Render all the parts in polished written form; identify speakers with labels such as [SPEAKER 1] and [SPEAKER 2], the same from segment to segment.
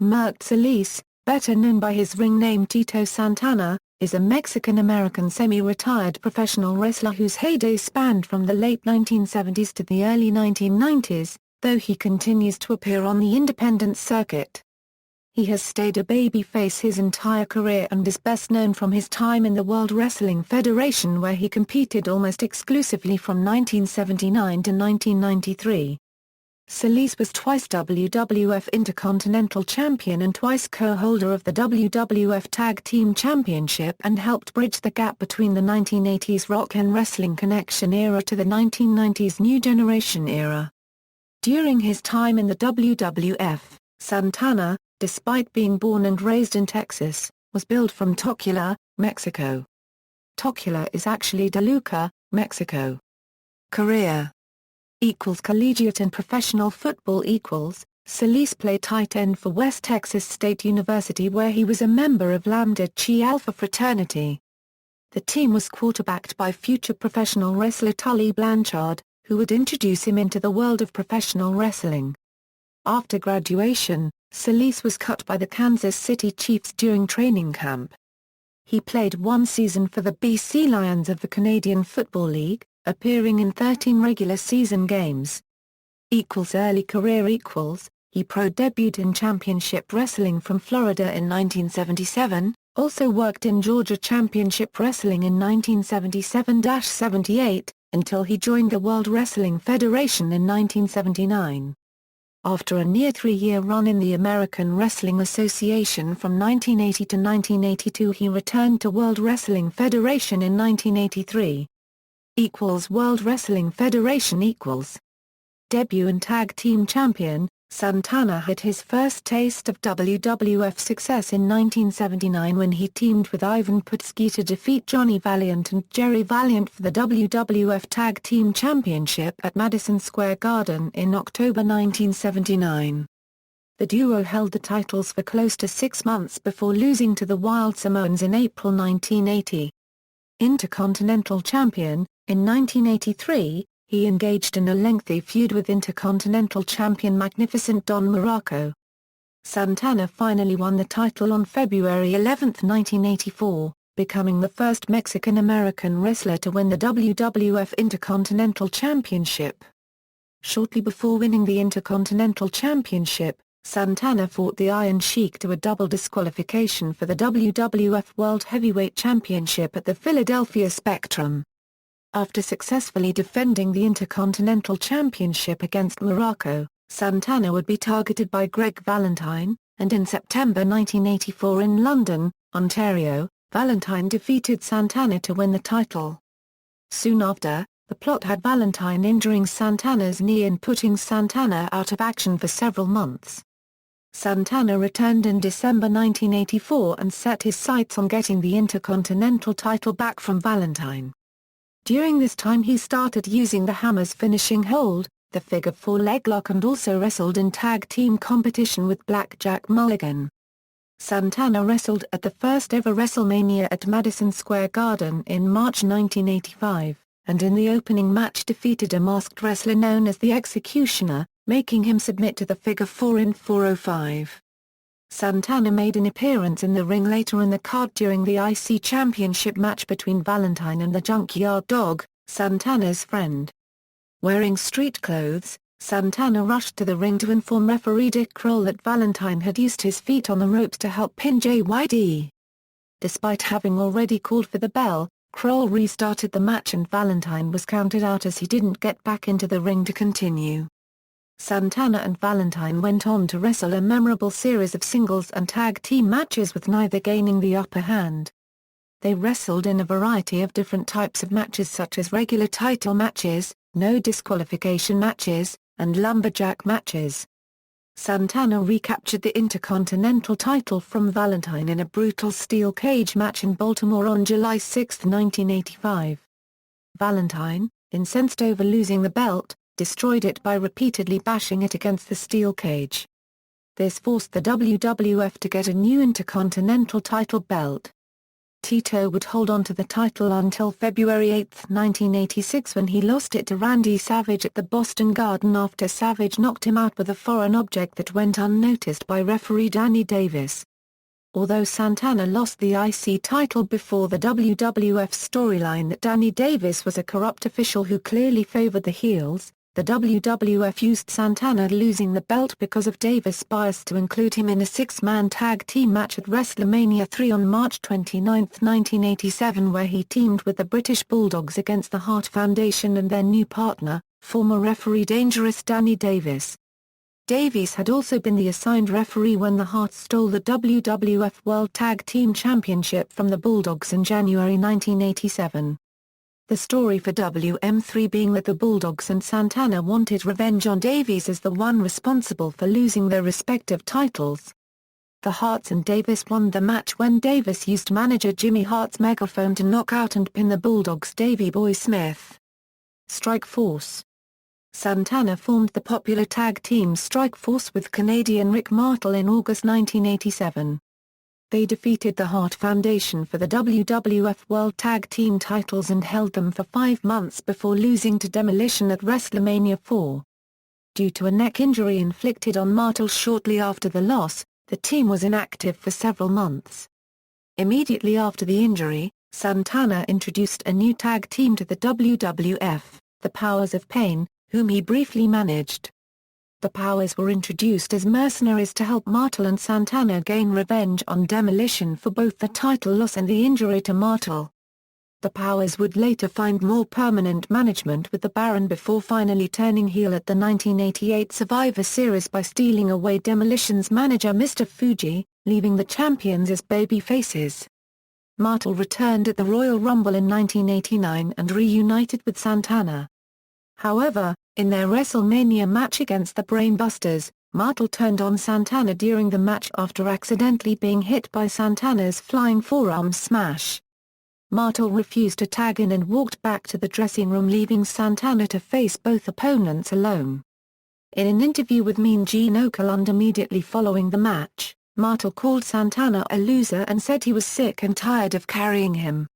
[SPEAKER 1] Merced Solis, better known by his ring name Tito Santana, is a Mexican-American semi-retired professional wrestler whose heyday spanned from the late 1970s to the early 1990s, though he continues to appear on the independent circuit. He has stayed a babyface his entire career and is best known from his time in the World Wrestling Federation, where he competed almost exclusively from 1979 to 1993. Solis was twice WWF Intercontinental Champion and twice co-holder of the WWF Tag Team Championship, and helped bridge the gap between the 1980s Rock and Wrestling Connection era to the 1990s New Generation era. During his time in the WWF, Santana, despite being born and raised in Texas, was billed from Tocula, Mexico. Tocula is actually Toluca, Mexico. Career Collegiate and professional football. Solis played tight end for West Texas State University, where he was a member of Lambda Chi Alpha fraternity. The team was quarterbacked by future professional wrestler Tully Blanchard, who would introduce him into the world of professional wrestling. After graduation, Solis was cut by the Kansas City Chiefs during training camp. He played one season for the BC Lions of the Canadian Football League, appearing in 13 regular season games. Early career. He pro-debuted in Championship Wrestling from Florida in 1977, also worked in Georgia Championship Wrestling in 1977-78, until he joined the World Wrestling Federation in 1979. After a near 3-year run in the American Wrestling Association from 1980 to 1982, he returned to World Wrestling Federation in 1983. World Wrestling Federation. Debut and Tag Team Champion. Santana had his first taste of WWF success in 1979 when he teamed with Ivan Putski to defeat Johnny Valiant and Jerry Valiant for the WWF Tag Team Championship at Madison Square Garden in October 1979. The duo held the titles for close to 6 months before losing to the Wild Samoans in April 1980. Intercontinental Champion. In 1983, he engaged in a lengthy feud with Intercontinental Champion Magnificent Don Muraco. Santana finally won the title on February 11, 1984, becoming the first Mexican-American wrestler to win the WWF Intercontinental Championship. Shortly before winning the Intercontinental Championship, Santana fought the Iron Sheik to a double disqualification for the WWF World Heavyweight Championship at the Philadelphia Spectrum. After successfully defending the Intercontinental Championship against Muraco, Santana would be targeted by Greg Valentine, and in September 1984 in London, Ontario, Valentine defeated Santana to win the title. Soon after, the plot had Valentine injuring Santana's knee and putting Santana out of action for several months. Santana returned in December 1984 and set his sights on getting the Intercontinental title back from Valentine. During this time he started using the Hammer's finishing hold, the figure-4 leg lock, and also wrestled in tag team competition with Blackjack Mulligan. Santana wrestled at the first ever WrestleMania at Madison Square Garden in March 1985, and in the opening match defeated a masked wrestler known as the Executioner, making him submit to the figure-4 in 4:05. Santana made an appearance in the ring later in the card during the IC Championship match between Valentine and the Junkyard Dog, Santana's friend. Wearing street clothes, Santana rushed to the ring to inform referee Dick Kroll that Valentine had used his feet on the ropes to help pin JYD. Despite having already called for the bell, Kroll restarted the match and Valentine was counted out as he didn't get back into the ring to continue. Santana and Valentine went on to wrestle a memorable series of singles and tag team matches, with neither gaining the upper hand. They wrestled in a variety of different types of matches, such as regular title matches, no disqualification matches, and lumberjack matches. Santana recaptured the Intercontinental title from Valentine in a brutal steel cage match in Baltimore on July 6, 1985. Valentine, incensed over losing the belt, destroyed it by repeatedly bashing it against the steel cage. This forced the WWF to get a new Intercontinental title belt. Tito would hold on to the title until February 8, 1986, when he lost it to Randy Savage at the Boston Garden after Savage knocked him out with a foreign object that went unnoticed by referee Danny Davis. Although Santana lost the IC title before the WWF storyline that Danny Davis was a corrupt official who clearly favored the heels, the WWF used Santana losing the belt because of Davis' bias to include him in a six-man tag team match at WrestleMania 3 on March 29, 1987, where he teamed with the British Bulldogs against the Hart Foundation and their new partner, former referee Dangerous Danny Davis. Davies had also been the assigned referee when the Harts stole the WWF World Tag Team Championship from the Bulldogs in January 1987. The story for WM3 being that the Bulldogs and Santana wanted revenge on Davies as the one responsible for losing their respective titles. The Harts and Davis won the match when Davis used manager Jimmy Hart's megaphone to knock out and pin the Bulldogs' Davey Boy Smith. Strike Force. Santana formed the popular tag team Strike Force with Canadian Rick Martel in August 1987. They defeated the Hart Foundation for the WWF World Tag Team titles and held them for 5 months before losing to Demolition at WrestleMania 4. Due to a neck injury inflicted on Martel shortly after the loss, the team was inactive for several months. Immediately after the injury, Santana introduced a new tag team to the WWF, the Powers of Pain, whom he briefly managed. The Powers were introduced as mercenaries to help Martel and Santana gain revenge on Demolition for both the title loss and the injury to Martel. The Powers would later find more permanent management with the Baron before finally turning heel at the 1988 Survivor Series by stealing away Demolition's manager Mr. Fuji, leaving the champions as babyfaces. Martel returned at the Royal Rumble in 1989 and reunited with Santana. However, in their WrestleMania match against the Brainbusters, Martel turned on Santana during the match after accidentally being hit by Santana's flying forearm smash. Martel refused to tag in and walked back to the dressing room, leaving Santana to face both opponents alone. In an interview with Mean Gene Okerlund immediately following the match, Martel called Santana a loser and said he was sick and tired of carrying him.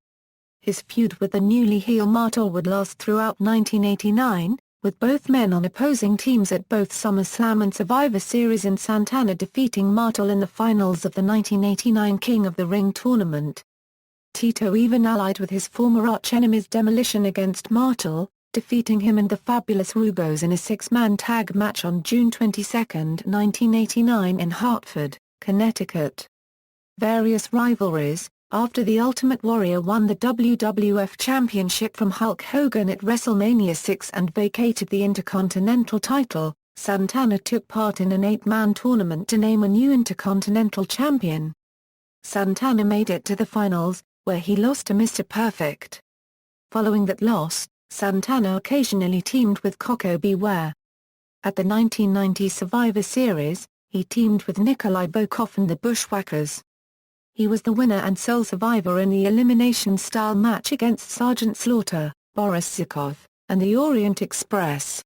[SPEAKER 1] His feud with the newly heel Martel would last throughout 1989, with both men on opposing teams at both SummerSlam and Survivor Series, and Santana defeating Martel in the finals of the 1989 King of the Ring tournament. Tito even allied with his former arch-enemies Demolition against Martel, defeating him and the Fabulous Rugos in a six-man tag match on June 22, 1989 in Hartford, Connecticut. Various rivalries. After the Ultimate Warrior won the WWF Championship from Hulk Hogan at WrestleMania 6 and vacated the Intercontinental title, Santana took part in an 8-man tournament to name a new Intercontinental Champion. Santana made it to the finals, where he lost to Mr. Perfect. Following that loss, Santana occasionally teamed with Coco Beware. At the 1990 Survivor Series, he teamed with Nikolai Volkov and the Bushwhackers. He was the winner and sole survivor in the elimination-style match against Sergeant Slaughter, Boris Zhukov, and the Orient Express.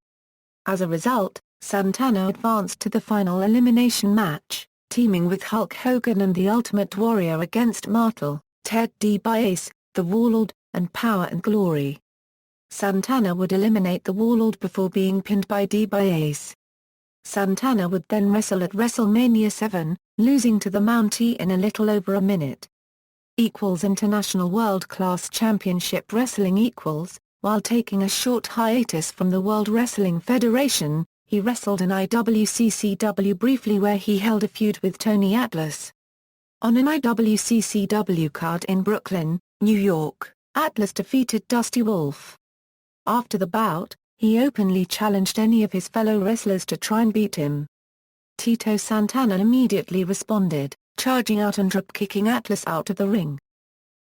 [SPEAKER 1] As a result, Santana advanced to the final elimination match, teaming with Hulk Hogan and the Ultimate Warrior against Martel, Ted DiBiase, the Warlord, and Power and Glory. Santana would eliminate the Warlord before being pinned by DiBiase. Santana would then wrestle at WrestleMania 7, losing to the Mountie in a little over a minute. International World Class Championship Wrestling. While taking a short hiatus from the World Wrestling Federation, he wrestled in IWCCW briefly, where he held a feud with Tony Atlas. On an IWCCW card in Brooklyn, New York, Atlas defeated Dusty Wolfe. After the bout, he openly challenged any of his fellow wrestlers to try and beat him. Tito Santana immediately responded, charging out and drop-kicking Atlas out of the ring.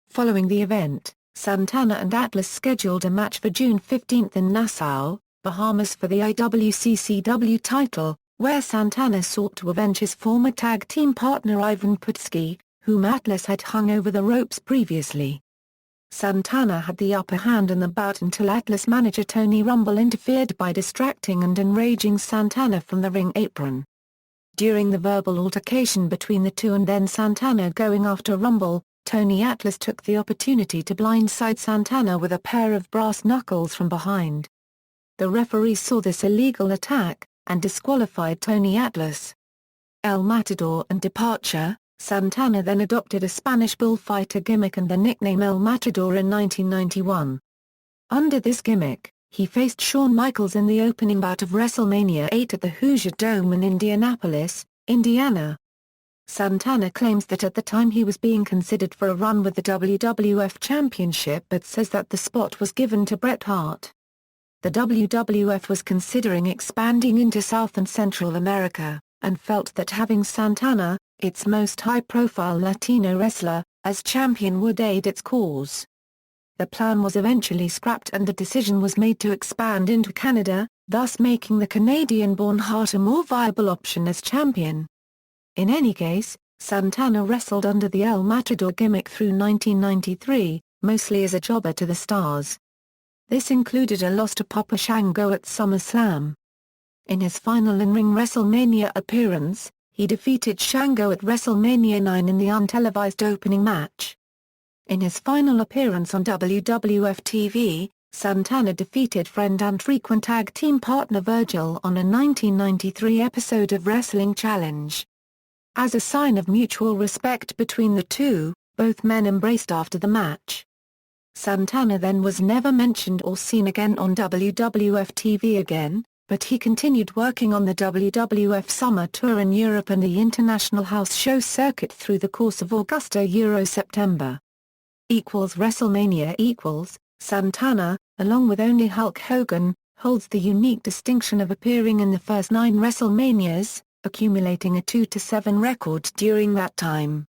[SPEAKER 1] Following the event, Santana and Atlas scheduled a match for June 15 in Nassau, Bahamas for the IWCCW title, where Santana sought to avenge his former tag team partner Ivan Putski, whom Atlas had hung over the ropes previously. Santana had the upper hand in the bout until Atlas manager Tony Rumble interfered by distracting and enraging Santana from the ring apron. During the verbal altercation between the two and then Santana going after Rumble, Tony Atlas took the opportunity to blindside Santana with a pair of brass knuckles from behind. The referees saw this illegal attack, and disqualified Tony Atlas. El Matador and departure. Santana then adopted a Spanish bullfighter gimmick and the nickname El Matador in 1991. Under this gimmick, he faced Shawn Michaels in the opening bout of WrestleMania 8 at the Hoosier Dome in Indianapolis, Indiana. Santana claims that at the time he was being considered for a run with the WWF Championship but says that the spot was given to Bret Hart. The WWF was considering expanding into South and Central America, and felt that having Santana, its most high-profile Latino wrestler, as champion would aid its cause. The plan was eventually scrapped and the decision was made to expand into Canada, thus making the Canadian-born Hart a more viable option as champion. In any case, Santana wrestled under the El Matador gimmick through 1993, mostly as a jobber to the Stars. This included a loss to Papa Shango at SummerSlam. In his final in-ring WrestleMania appearance, he defeated Shango at WrestleMania 9 in the untelevised opening match. In his final appearance on WWF TV, Santana defeated friend and frequent tag team partner Virgil on a 1993 episode of Wrestling Challenge. As a sign of mutual respect between the two, both men embraced after the match. Santana then was never mentioned or seen again on WWF TV again, but he continued working on the WWF Summer Tour in Europe and the International House Show circuit through the course of Augusta-September. WrestleMania Santana, along with only Hulk Hogan, holds the unique distinction of appearing in the first 9 WrestleManias, accumulating a 2-7 record during that time.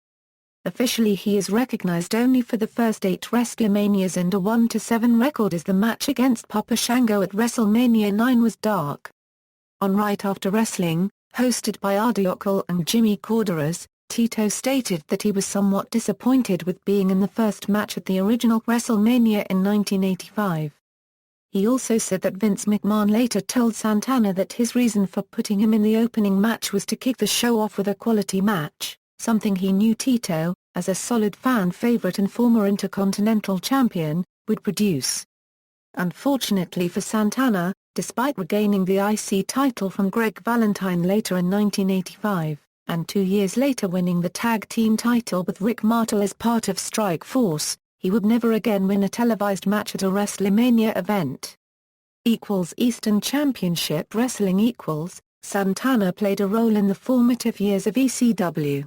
[SPEAKER 1] Officially he is recognized only for the first 8 WrestleManias and a 1-7 record as the match against Papa Shango at WrestleMania 9 was dark. On Right After Wrestling, hosted by Ardiockel and Jimmy Corderas, Tito stated that he was somewhat disappointed with being in the first match at the original WrestleMania in 1985. He also said that Vince McMahon later told Santana that his reason for putting him in the opening match was to kick the show off with a quality match, something he knew Tito, as a solid fan favorite and former Intercontinental Champion, would produce. Unfortunately for Santana, despite regaining the IC title from Greg Valentine later in 1985, and 2 years later winning the tag team title with Rick Martel as part of Strike Force, he would never again win a televised match at a WrestleMania event. Eastern Championship Wrestling Santana played a role in the formative years of ECW.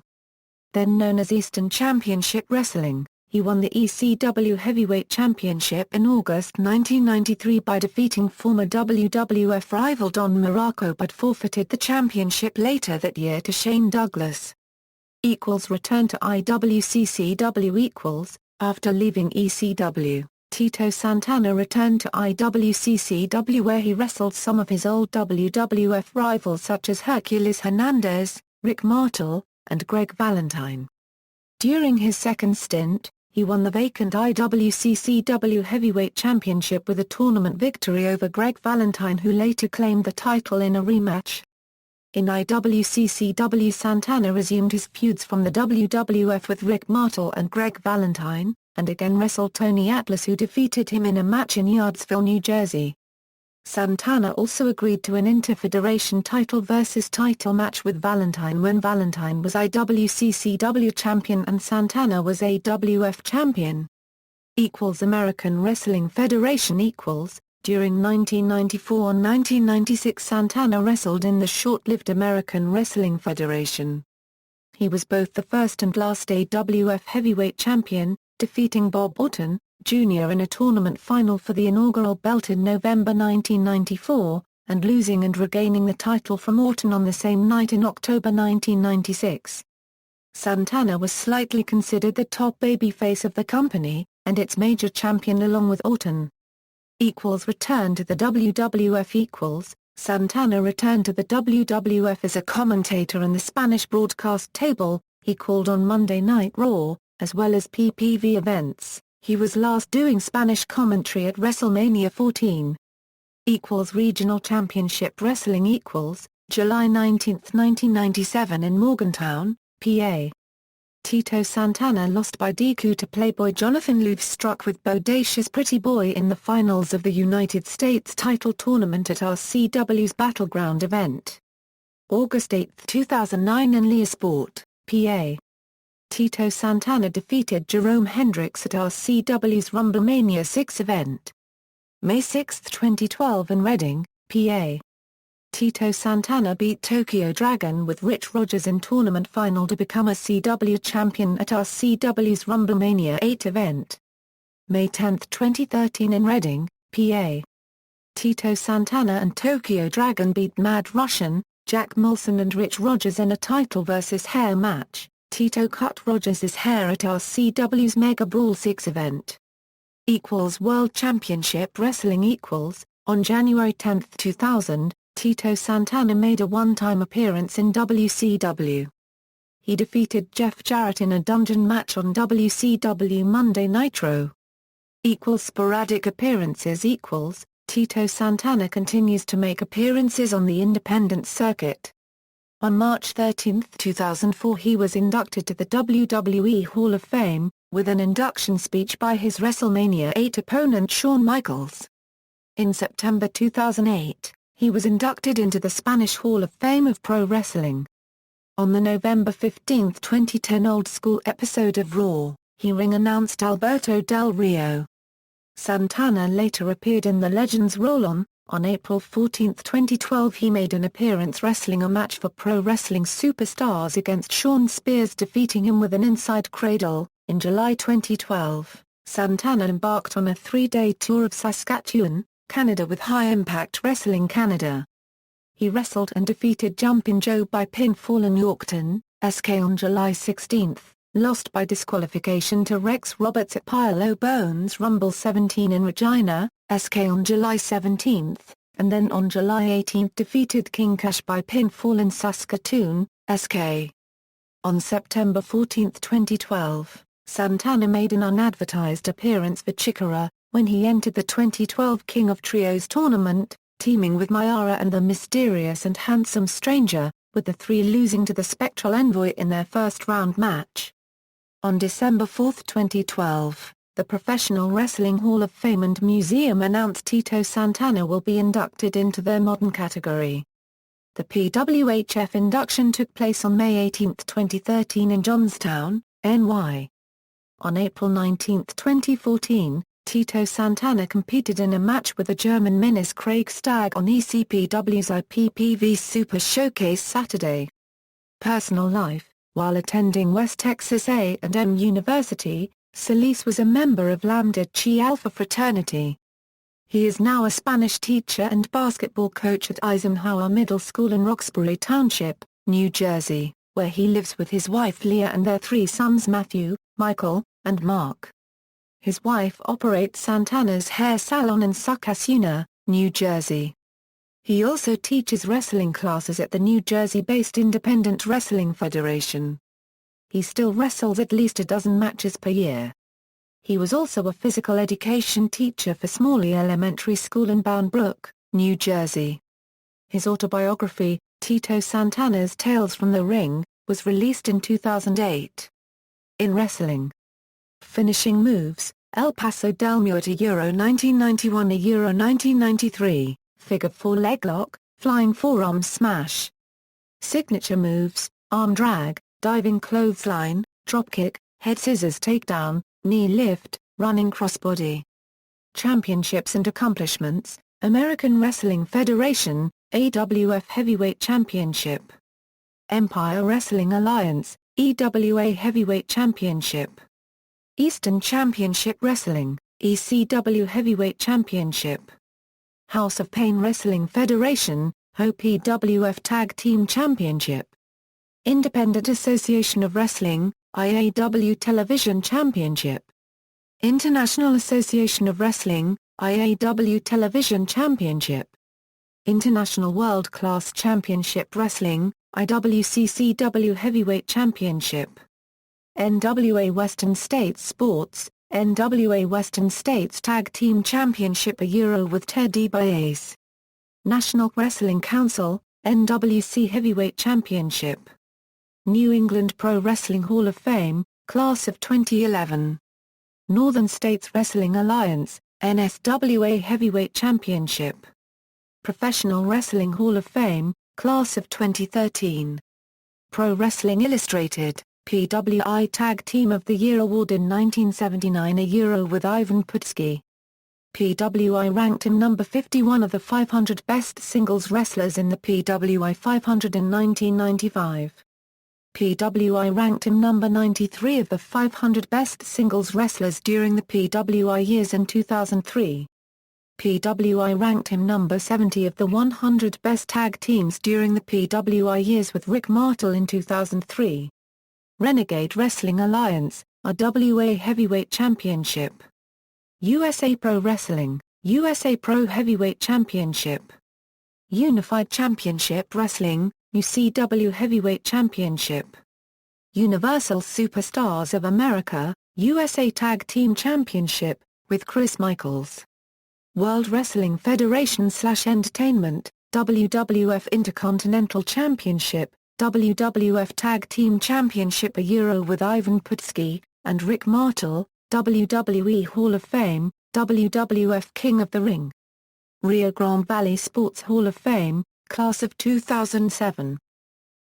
[SPEAKER 1] Then known as Eastern Championship Wrestling, he won the ECW Heavyweight Championship in August 1993 by defeating former WWF rival Don Muraco but forfeited the championship later that year to Shane Douglas. Returned to IWCCW After leaving ECW, Tito Santana returned to IWCCW where he wrestled some of his old WWF rivals such as Hercules Hernandez, Rick Martel, and Greg Valentine. During his second stint, he won the vacant IWCCW Heavyweight Championship with a tournament victory over Greg Valentine who later claimed the title in a rematch. In IWCCW Santana resumed his feuds from the WWF with Rick Martel and Greg Valentine, and again wrestled Tony Atlas who defeated him in a match in Yardsville, New Jersey. Santana also agreed to an Interfederation title versus title match with Valentine when Valentine was IWCCW champion and Santana was AWF champion. American Wrestling Federation During 1994 and 1996 Santana wrestled in the short-lived American Wrestling Federation. He was both the first and last AWF heavyweight champion, defeating Bob Orton, Jr. in a tournament final for the inaugural belt in November 1994, and losing and regaining the title from Orton on the same night in October 1996. Santana was slightly considered the top babyface of the company, and its major champion along with Orton. Return to the WWF Santana returned to the WWF as a commentator in the Spanish broadcast table. He called on Monday Night Raw, as well as PPV events. He was last doing Spanish commentary at WrestleMania 14. Regional Championship Wrestling July 19, 1997 in Morgantown, PA. Tito Santana lost by DQ to Playboy Jonathan Louv, struck with Bodacious Pretty Boy in the finals of the United States title tournament at RCW's Battleground event. August 8, 2009 in Leosport, PA. Tito Santana defeated Jerome Hendricks at RCW's Rumblemania 6 event. May 6, 2012 in Reading, PA. Tito Santana beat Tokyo Dragon with Rich Rogers in tournament final to become a CW champion at RCW's Rumblemania 8 event. May 10, 2013 in Reading, PA. Tito Santana and Tokyo Dragon beat Mad Russian, Jack Molson and Rich Rogers in a title versus hair match. Tito cut Rogers' hair at RCW's Mega Brawl 6 event. World Championship Wrestling on January 10, 2000, Tito Santana made a one-time appearance in WCW. He defeated Jeff Jarrett in a dungeon match on WCW Monday Nitro. Sporadic appearances Tito Santana continues to make appearances on the independent circuit. On March 13, 2004 he was inducted to the WWE Hall of Fame, with an induction speech by his WrestleMania 8 opponent Shawn Michaels. In September 2008, he was inducted into the Spanish Hall of Fame of Pro Wrestling. On the November 15, 2010 Old School episode of Raw, he ring-announced Alberto Del Rio. Santana later appeared in the Legends Roll-On. On April 14, 2012 he made an appearance wrestling a match for Pro Wrestling Superstars against Shawn Spears, defeating him with an inside cradle. In July 2012, Santana embarked on a 3-day tour of Saskatchewan, Canada with High Impact Wrestling Canada. He wrestled and defeated Jumpin' Joe by pinfall in Yorkton, SK on July 16, lost by disqualification to Rex Roberts at Pile O' Bones Rumble 17 in Regina, SK on July 17, and then on July 18 defeated King Cash by pinfall in Saskatoon, SK. On September 14, 2012, Santana made an unadvertised appearance for Chikara, when he entered the 2012 King of Trios tournament, teaming with Mayara and the Mysterious and Handsome Stranger, with the three losing to the Spectral Envoy in their first-round match. On December 4, 2012, the Professional Wrestling Hall of Fame and Museum announced Tito Santana will be inducted into their modern category. The PWHF induction took place on May 18, 2013 in Johnstown, NY. On April 19, 2014, Tito Santana competed in a match with the German menace Craig Stagg on ECPW's IPPV Super Showcase Saturday. Personal life: while attending West Texas A&M University, Solis was a member of Lambda Chi Alpha fraternity. He is now a Spanish teacher and basketball coach at Eisenhower Middle School in Roxbury Township, New Jersey, where he lives with his wife Leah and their three sons Matthew, Michael, and Mark. His wife operates Santana's hair salon in Succasuna, New Jersey. He also teaches wrestling classes at the New Jersey-based Independent Wrestling Federation. He still wrestles at least a dozen matches per year. He was also a physical education teacher for Smalley Elementary School in Bound Brook, New Jersey. His autobiography, Tito Santana's Tales from the Ring, was released in 2008. In wrestling finishing moves, El Paso del Muerto Euro 1991 Euro 1993, Figure 4 leglock, Flying Forearm Smash. Signature moves, Arm Drag, Diving Clothesline, Dropkick, Head Scissors Takedown, Knee Lift, Running Crossbody. Championships and accomplishments, American Wrestling Federation, AWF Heavyweight Championship. Empire Wrestling Alliance, EWA Heavyweight Championship. Eastern Championship Wrestling, ECW Heavyweight Championship. House of Pain Wrestling Federation, WWF Tag Team Championship. Independent Association of Wrestling, IAW Television Championship. International Association of Wrestling, IAW Television Championship. International World Class Championship Wrestling, IWCCW Heavyweight Championship. NWA Western States Sports, NWA Western States Tag Team Championship a Euro with Ted DiBiase. National Wrestling Council, NWC Heavyweight Championship. New England Pro Wrestling Hall of Fame, Class of 2011. Northern States Wrestling Alliance, NSWA Heavyweight Championship. Professional Wrestling Hall of Fame, Class of 2013. Pro Wrestling Illustrated, PWI Tag Team of the Year Award in 1979 with Ivan Putski. PWI ranked him number 51 of the 500 best singles wrestlers in the PWI 500 in 1995. PWI ranked him number 93 of the 500 best singles wrestlers during the PWI years in 2003. PWI ranked him number 70 of the 100 best tag teams during the PWI years with Rick Martel in 2003. Renegade Wrestling Alliance, RWA Heavyweight Championship. USA Pro Wrestling, USA Pro Heavyweight Championship. Unified Championship Wrestling, UCW Heavyweight Championship. Universal Superstars of America, USA Tag Team Championship, with Chris Michaels. World Wrestling Federation/Entertainment, WWF Intercontinental Championship, WWF Tag Team Championship with Ivan Putski and Rick Martel, WWE Hall of Fame, WWF King of the Ring. Rio Grande Valley Sports Hall of Fame, Class of 2007.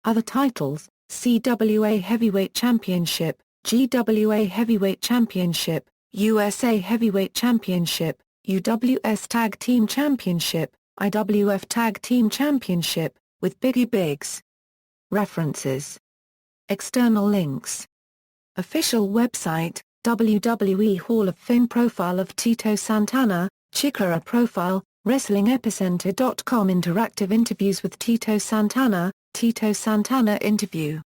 [SPEAKER 1] Other titles, CWA Heavyweight Championship, GWA Heavyweight Championship, USA Heavyweight Championship, UWS Tag Team Championship, IWF Tag Team Championship, with Biggie Biggs. References. External links. Official website, WWE Hall of Fame profile of Tito Santana, Chikara profile, WrestlingEpicenter.com interactive interviews with Tito Santana interview.